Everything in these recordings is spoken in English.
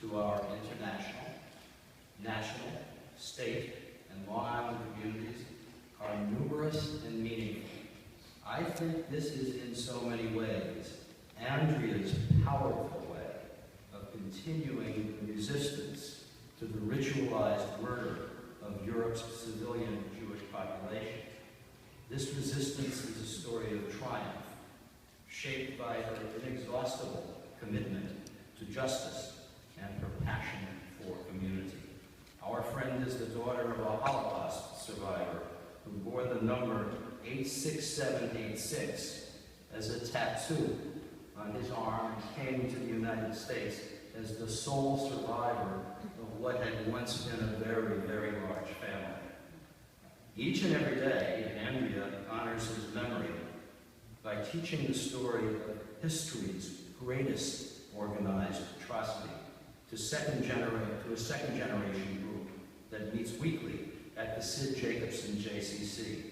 to our international, national, state, and Long Island communities are numerous and meaningful. I think this is in so many ways Andrea's powerful way of continuing the resistance to the ritualized murder of Europe's civilian Jewish population. This resistance is a story of triumph, shaped by her inexhaustible commitment to justice and her passion for community. Our friend is the daughter of a Holocaust survivor who bore the number 86786 as a tattoo on his arm and came to the United States as the sole survivor of what had once been a very, very large family. Each and every day, Andrea honors his memory by teaching the story of history's greatest organized atrocity to a second generation group that meets weekly at the Sid Jacobson JCC,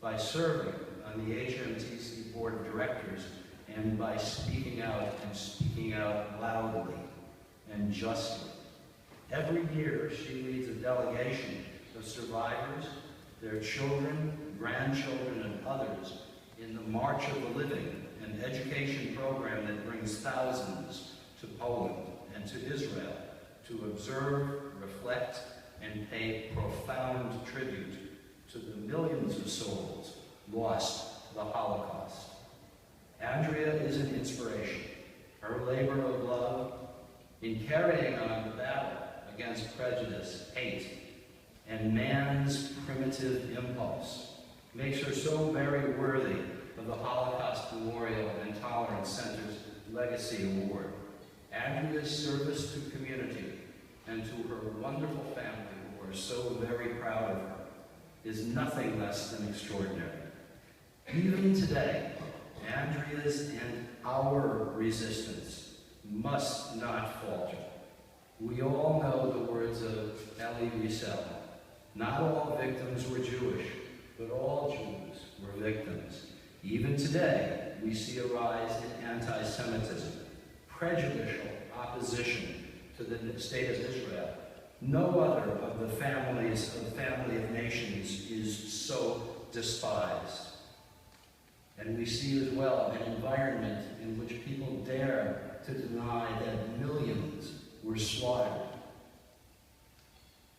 by serving on the HMTC Board of Directors, and by speaking out loudly and justly. Every year, she leads a delegation of survivors, their children, grandchildren, and others in the March of the Living, an education program that brings thousands to Poland and to Israel to observe, reflect, and pay profound tribute to the millions of souls lost to the Holocaust. Andrea is an inspiration. Her labor of love in carrying on the battle against prejudice, hate, and man's primitive impulse makes her so very worthy of the Holocaust Memorial and Tolerance Center's Legacy Award. Andrea's service to community and to her wonderful family, who are so very proud of her, is nothing less than extraordinary. Even today, Andrea's and our resistance must not falter. We all know the words of Elie Wiesel. Not all victims were Jewish, but all Jews were victims. Even today, we see a rise in anti-Semitism, prejudicial opposition to the state of Israel. No other of the family of nations is so despised. And we see as well an environment in which people dare to deny that millions were slaughtered.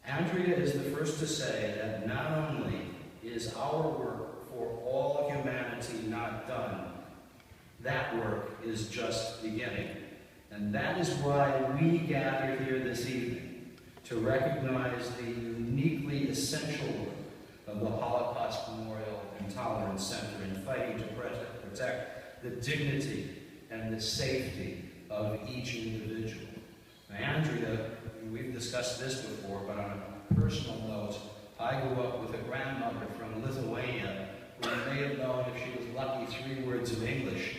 Andrea is the first to say that not only is our work for all humanity not done, that work is just beginning. And that is why we gather here this evening, to recognize the uniquely essential work of the Holocaust Memorial and Tolerance Center in fighting to protect the dignity and the safety of each individual. Now, Andrea, we've discussed this before, but on a personal note, I grew up with a grandmother from Lithuania who you may have known, if she was lucky, 3 words of English,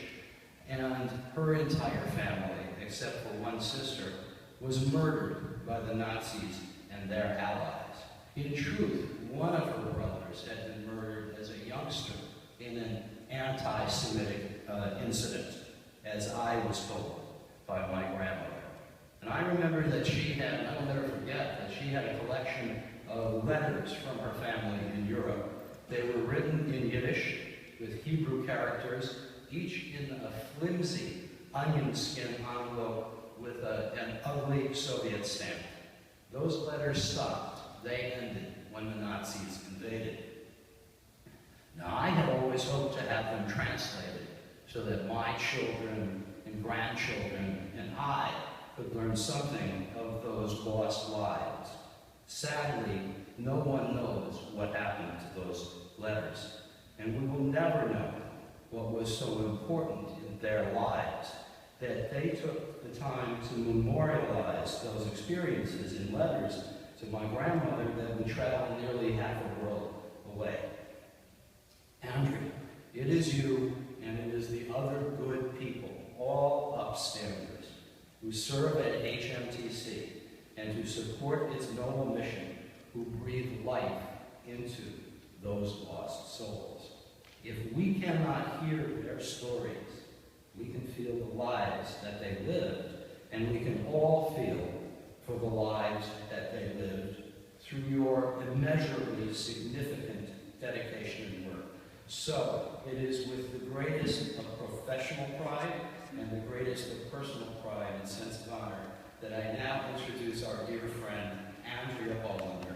and her entire family, except for one sister, was murdered by the Nazis and their allies. In truth, one of her brothers had been murdered as a youngster in an anti-Semitic incident, as I was told by my grandmother. And I remember that she had, I will never forget, that she had a collection of letters from her family in Europe. They were written in Yiddish with Hebrew characters, each in a flimsy onion skin envelope with an ugly Soviet stamp. Those letters stopped. They ended when the Nazis invaded. Now, I had always hoped to have them translated so that my children and grandchildren and I could learn something of those lost lives. Sadly, no one knows what happened to those letters, and we will never know what was so important in their lives, that they took the time to memorialize those experiences in letters to my grandmother that would travel nearly half a world away. Andrea, it is you and it is the other good people, all upstanders, who serve at HMTC and who support its noble mission, who breathe life into those lost souls. If we cannot hear their stories, we can feel the lives that they lived, and we can all feel for the lives that they lived through your immeasurably significant dedication and work. So, it is with the greatest of professional pride and the greatest of personal pride and sense of honor that I now introduce our dear friend, Andrea Bolender.